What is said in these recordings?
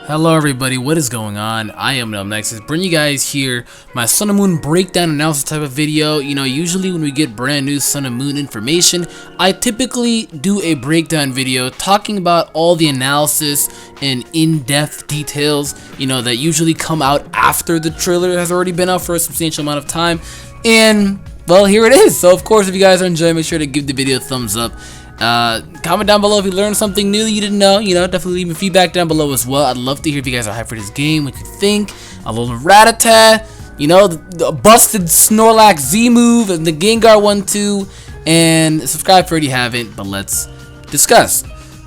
Hello everybody, what is going on? I am Numbnexus, bringing you guys here my Sun and Moon breakdown analysis type of video. You know, usually when we get brand new Sun and Moon information, I typically do a breakdown video talking about all the analysis and in-depth details, you know, that usually come out after the trailer has already been out for a substantial amount of time. And, well, here it is. So, of course, if you guys are enjoying, make sure to give the video a thumbs up. Comment down below if you learned something new that you didn't know. You know, definitely leave me feedback down below as well. I'd love to hear if you guys are hyped for this game, what you think. Alolan Rattata, you know, the busted Snorlax Z move, and the Gengar one too. And subscribe if you already haven't, but let's discuss.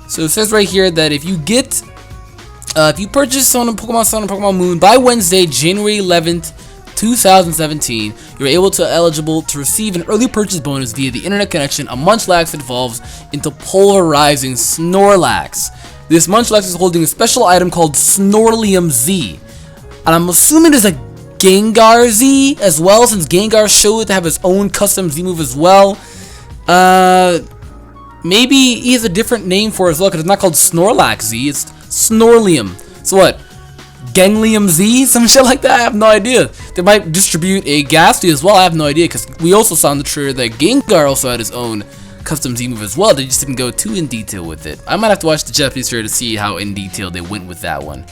So it says right here that if you get, if you purchase Pokemon Sun and Pokemon Moon by Wednesday, January 11th, 2017, you're eligible to receive an early purchase bonus via the internet connection. A Munchlax evolves into polarizing Snorlax. This Munchlax is holding a special item called Snorlium Z, and I'm assuming there's a Gengar Z as well, since Gengar showed to have his own custom Z move as well. Maybe he has a different name for it as well, because it's not called Snorlax Z, it's Snorlium. So what? Ganglium Z, some shit like that. I have no idea. They might distribute a Ghastly as well. I have no idea, because we also saw in the trailer that Gengar also had his own custom Z move as well. They just didn't go too in detail with it. I might have to watch the Japanese trailer to see how in detail they went with that one.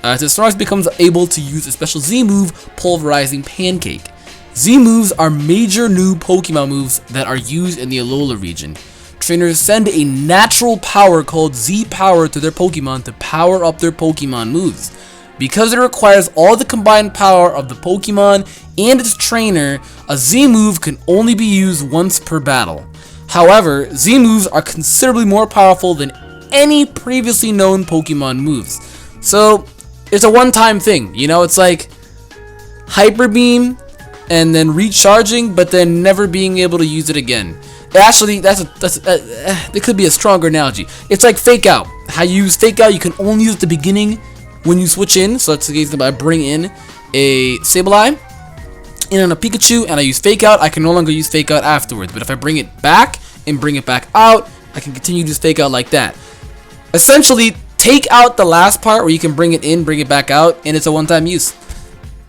So Snorlax becomes able to use a special Z move, Pulverizing Pancake. Z moves are major new Pokemon moves that are used in the Alola region. Trainers send a natural power called Z Power to their Pokemon to power up their Pokemon moves. Because it requires all the combined power of the Pokemon and its trainer, a Z move can only be used once per battle. However, Z moves are considerably more powerful than any previously known Pokemon moves. So, it's a one-time thing, you know, it's like Hyper Beam and then recharging, but then never being able to use it again. Actually, it could be a stronger analogy. It's like Fake Out. How you use Fake Out, you can only use at the beginning when you switch in. So that's the case that I bring in a Sableye and a Pikachu and I use Fake Out, I can no longer use Fake Out afterwards. But if I bring it back and bring it back out, I can continue to use Fake Out like that. Essentially, take out the last part where you can bring it in, bring it back out, and it's a one-time use.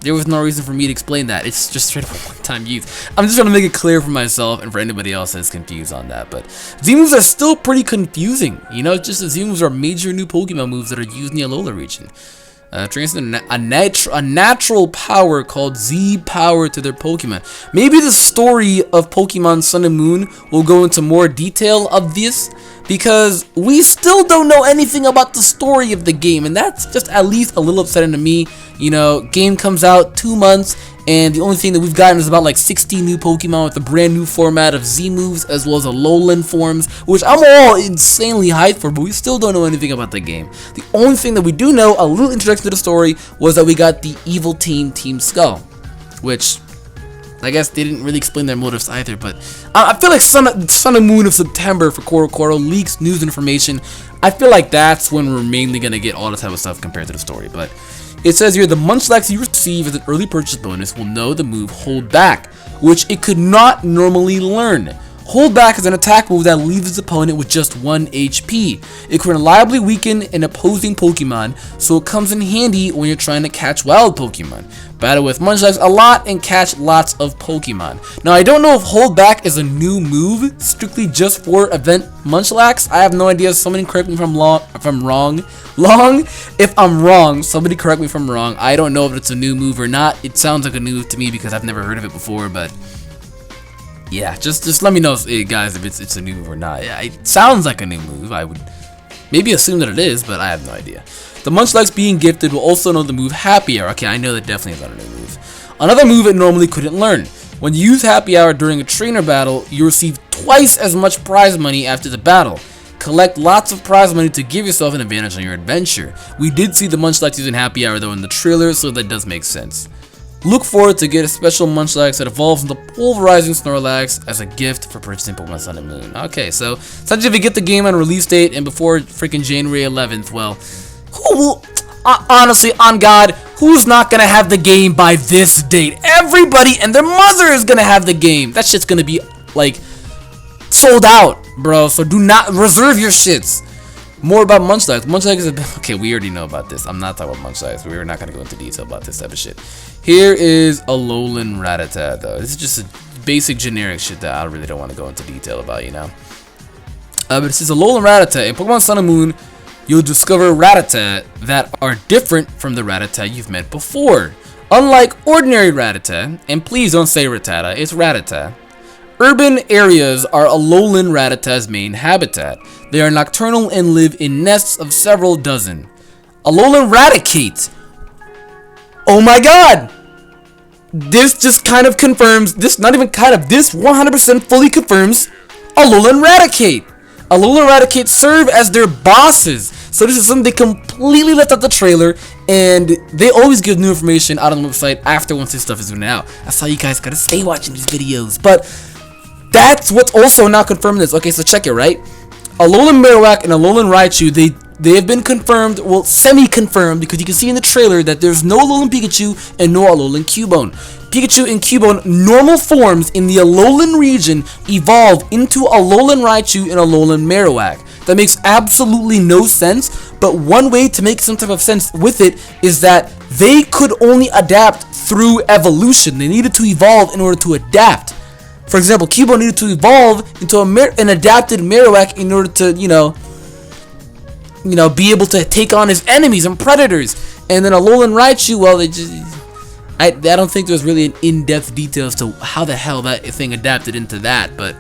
There was no reason for me to explain that. It's just straight up a one-time use. I'm just trying to make it clear for myself and for anybody else that's confused on that. But Z-moves are still pretty confusing. You know, just the Z-moves are major new Pokemon moves that are used in the Alola region. Transfer a natural power called Z Power to their Pokemon. Maybe the story of Pokemon Sun and Moon will go into more detail of this, because we still don't know anything about the story of the game, and that's just at least a little upsetting to me. You know, game comes out 2 months, and the only thing that we've gotten is about like 60 new Pokemon with a brand new format of Z moves as well as Alolan forms, which I'm all insanely hyped for, but we still don't know anything about the game. The only thing that we do know, a little introduction to the story, was that we got the evil team, Team Skull, which I guess they didn't really explain their motives either, but I feel like Sun and Moon of September for Coro leaks news information. I feel like that's when we're mainly going to get all this type of stuff compared to the story. But it says here, the Munchlax you receive as an early purchase bonus will know the move Hold Back, which it could not normally learn. Hold Back is an attack move that leaves its opponent with just 1 HP. It can reliably weaken an opposing Pokemon, so it comes in handy when you're trying to catch wild Pokemon. Battle with Munchlax a lot and catch lots of Pokemon. Now, I don't know if Hold Back is a new move, strictly just for event Munchlax. I have no idea. Somebody correct me if I'm wrong. If I'm wrong, somebody correct me if I'm wrong. I don't know if it's a new move or not. It sounds like a new move to me because I've never heard of it before, but yeah, just let me know, guys, if it's a new move or not. Yeah, it sounds like a new move. I would maybe assume that it is, but I have no idea. The Munchlax being gifted will also know the move Happy Hour. Okay, I know that definitely is not a new move. Another move it normally couldn't learn. When you use Happy Hour during a trainer battle, you receive twice as much prize money after the battle. Collect lots of prize money to give yourself an advantage on your adventure. We did see the Munchlax using Happy Hour though in the trailer, so that does make sense. Look forward to get a special Munchlax that evolves into Pulverizing Snorlax as a gift for purchasing Pokemon Sun and Moon. Okay, so essentially if you get the game on release date and before freaking January 11th, well, who will, honestly, on God, who's not gonna have the game by this date? Everybody and their mother is gonna have the game. That shit's gonna be like sold out, bro. So do not reserve your shits. more about Munchlax. Munchlax is okay. We already know about this. I'm not talking about Munchlax. We're not gonna go into detail about this type of shit. Here is Alolan Rattata, though. This is just a basic generic shit that I really don't want to go into detail about, you know. But it says Alolan Rattata. In Pokemon Sun and Moon, you'll discover Rattata that are different from the Rattata you've met before. Unlike ordinary Rattata, and please don't say Rattata, it's Rattata. Urban areas are Alolan Rattata's main habitat. They are nocturnal and live in nests of several dozen. Alolan Raticate. Oh my god! This just kind of confirms, this 100% fully confirms Alolan Raticate. Alolan Raticate serve as their bosses. So this is something they completely left out the trailer, and they always give new information out on the website after once this stuff is out. That's how you guys gotta stay watching these videos. But that's what's also not confirmed this. Okay, so check it, right? Alolan Marowak and Alolan Raichu, they have been confirmed, well, semi-confirmed, because you can see in the trailer that there's no Alolan Pikachu and no Alolan Cubone. Pikachu and Cubone normal forms in the Alolan region evolve into Alolan Raichu and Alolan Marowak. That makes absolutely no sense, but one way to make some type of sense with it is that they could only adapt through evolution. They needed to evolve in order to adapt. For example, Cubone needed to evolve into an adapted Marowak in order to, you know, be able to take on his enemies and predators. And then Alolan Raichu, well, I don't think there's really an in-depth detail as to how the hell that thing adapted into that. But,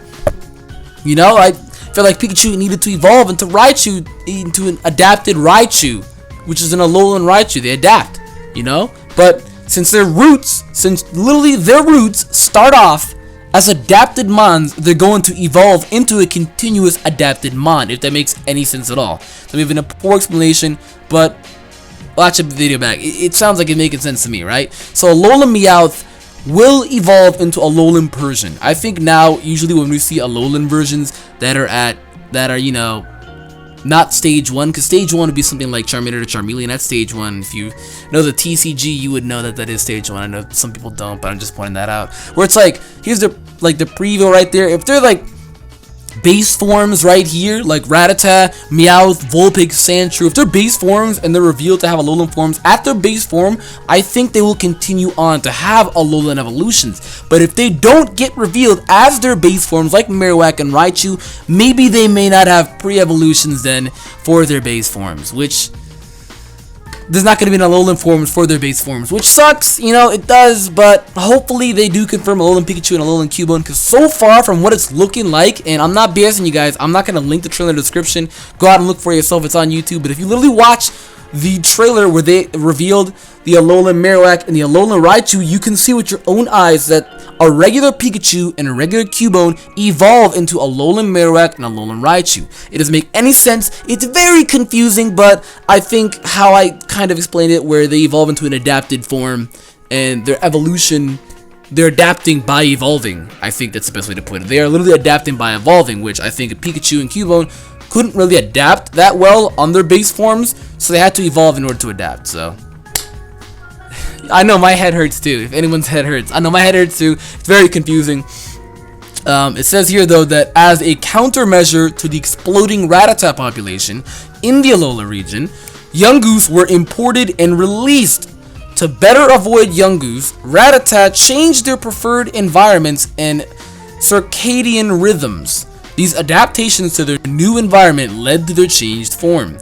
you know, I feel like Pikachu needed to evolve into Raichu, into an adapted Raichu, which is an Alolan Raichu. They adapt, you know? But since literally their roots start off as adapted mons, they're going to evolve into a continuous adapted mon, if that makes any sense at all. So we have a poor explanation, but watch the video back. It sounds like it's making sense to me, right? So Alolan Meowth will evolve into Alolan Persian. I think now, usually when we see Alolan versions that are, you know, not stage 1, because stage 1 would be something like Charmander to Charmeleon. That's stage 1. If you know the TCG, you would know that is stage 1. I know some people don't, but I'm just pointing that out. Where it's like, here's the preview right there. If they're like base forms right here, like Rattata, Meowth, Vulpix, Sandshrew, if they're base forms and they're revealed to have Alolan forms at their base form, I think they will continue on to have Alolan evolutions. But if they don't get revealed as their base forms, like Marowak and Raichu, maybe they may not have pre-evolutions then for their base forms, which there's not going to be an Alolan forms for their base forms, which sucks, you know, it does, but hopefully they do confirm Alolan Pikachu and Alolan Cubone, because so far from what it's looking like, and I'm not BSing you guys, I'm not going to link the trailer in the description, go out and look for yourself, it's on YouTube, but if you literally watch the trailer where they revealed the Alolan Marowak and the Alolan Raichu, you can see with your own eyes that a regular Pikachu and a regular Cubone evolve into Alolan Marowak and Alolan Raichu. It doesn't make any sense. It's very confusing, but I think how I kind of explained it, where they evolve into an adapted form and their evolution, they're adapting by evolving. I think that's the best way to put it. They are literally adapting by evolving, which I think Pikachu and Cubone couldn't really adapt that well on their base forms, so they had to evolve in order to adapt. So I know my head hurts too. If anyone's head hurts, I know my head hurts too. It's very confusing. It says here though that as a countermeasure to the exploding Rattata population in the Alola region, Yungoos were imported and released. To better avoid Yungoos, Rattata changed their preferred environments and circadian rhythms. These adaptations to their new environment led to their changed form.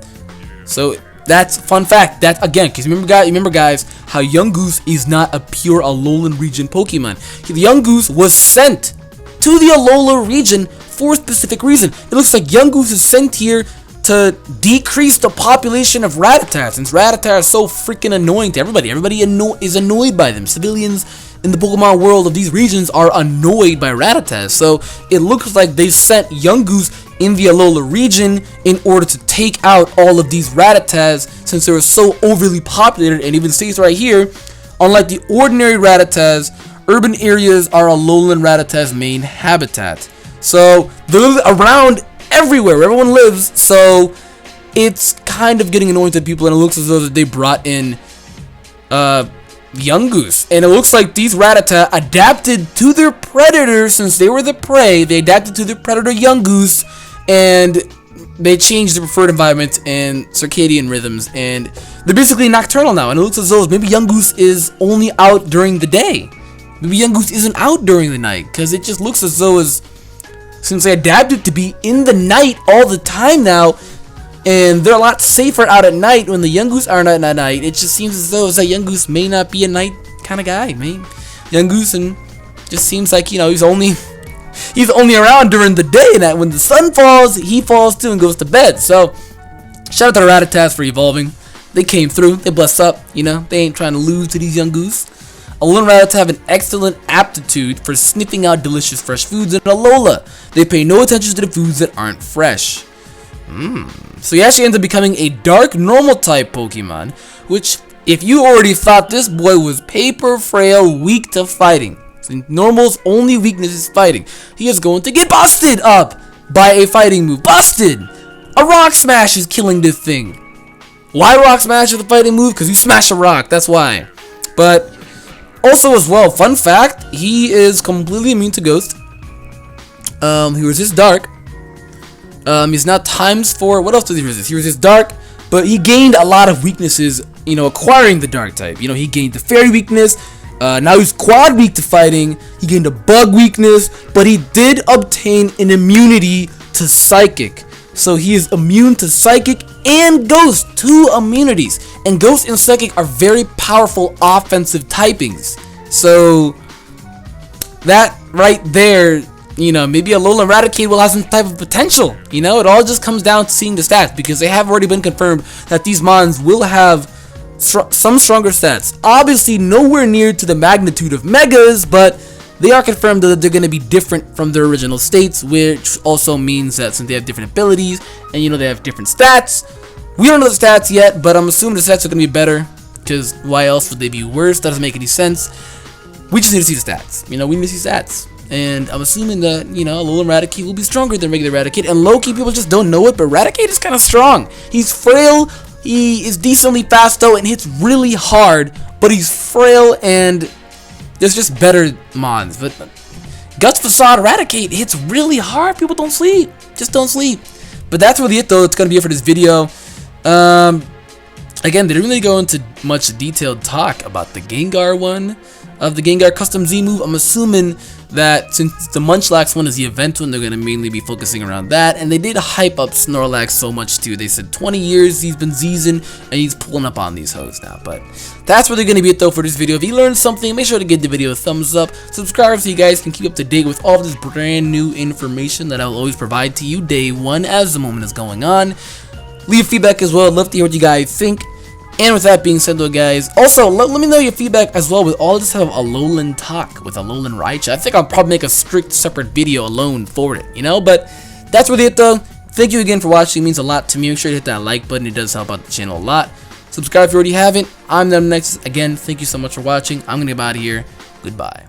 So that's fun fact. That again, because remember guys, how Yungoos is not a pure Alolan region Pokemon. The Yungoos was sent to the Alola region for a specific reason. It looks like Yungoos is sent here to decrease the population of Rattata, since Rattata is so freaking annoying to everybody. Everybody is annoyed by them. Civilians in the Pokemon world of these regions are annoyed by Rattata. So it looks like they sent Yungoos in the Alola region in order to take out all of these Rattatas, since they were so overly populated. And even states right here, unlike the ordinary Rattatas, urban areas are Alolan Rattata's main habitat. So they're around everywhere where everyone lives, so it's kind of getting annoying to people, and it looks as though that they brought in Yungoos, and it looks like these Rattata adapted to their predator. Since they were the prey, they adapted to their predator Yungoos, and they changed their preferred environment and circadian rhythms, and they're basically nocturnal now. And it looks as though maybe Yungoos is only out during the day. Maybe Yungoos isn't out during the night, because it just looks as though since they adapted to be in the night all the time now, and they're a lot safer out at night when the Yungoos aren't out at night. It just seems as though that Yungoos may not be a night kind of guy. Yungoos and just seems like, he's only around during the day, and that when the sun falls, he falls too and goes to bed. So shout out to the Rattatas for evolving. They came through. They blessed up. They ain't trying to lose to these Yungoos. Alolan Rattata have an excellent aptitude for sniffing out delicious fresh foods, and Alola, they pay no attention to the foods that aren't fresh. So he actually ends up becoming a dark normal type Pokemon, which, if you already thought this boy was paper frail, weak to fighting, so normal's only weakness is fighting, he is going to get busted up by a fighting move. Busted! A Rock Smash is killing this thing. Why Rock Smash is a fighting move? Because you smash a rock, that's why. But also as well, fun fact, he is completely immune to Ghost. He resists Dark. He's now ×4. What else does he resist? He resists Dark, but he gained a lot of weaknesses, acquiring the Dark type. He gained the Fairy weakness. Now he's quad weak to fighting. He gained a Bug weakness, but he did obtain an immunity to Psychic. So he is immune to Psychic and Ghost, 2 immunities. And Ghost and Psychic are very powerful offensive typings. So that right there, maybe Alolan Raticate will have some type of potential. It all just comes down to seeing the stats, because they have already been confirmed that these mons will have some stronger stats. Obviously nowhere near to the magnitude of Megas, but they are confirmed that they're going to be different from their original states, which also means that since they have different abilities and they have different stats, we don't know the stats yet, but I'm assuming the stats are going to be better, because why else would they be worse? That doesn't make any sense. We just need to see the stats. We need to see stats. And I'm assuming that, Alolan Raticate will be stronger than regular Raticate. And low-key, people just don't know it, but Raticate is kind of strong. He's frail, he is decently fast though, and hits really hard, but he's frail, and there's just better mons. But Guts Facade Raticate hits really hard. People don't sleep. Just don't sleep. But that's really it though. It's going to be it for this video. Again, they didn't really go into much detailed talk about the Gengar one of the Gengar Custom Z move. I'm assuming that since the Munchlax one is the event one, they're going to mainly be focusing around that. And they did hype up Snorlax so much too. They said 20 years he's been Z'ing, and he's pulling up on these hoes now. But that's really going to be it though for this video. If you learned something, make sure to give the video a thumbs up. Subscribe so you guys can keep up to date with all of this brand new information that I'll always provide to you day one as the moment is going on. Leave feedback as well. I'd love to hear what you guys think. And with that being said though, guys, also let me know your feedback as well with all this type of Alolan talk with Alolan Raichu. I think I'll probably make a strict separate video alone for it, but that's really it though. Thank you again for watching. It means a lot to me. Make sure to hit that like button. It does help out the channel a lot. Subscribe if you already haven't. I'm Numbnexus. Again, thank you so much for watching. I'm gonna get out of here. Goodbye.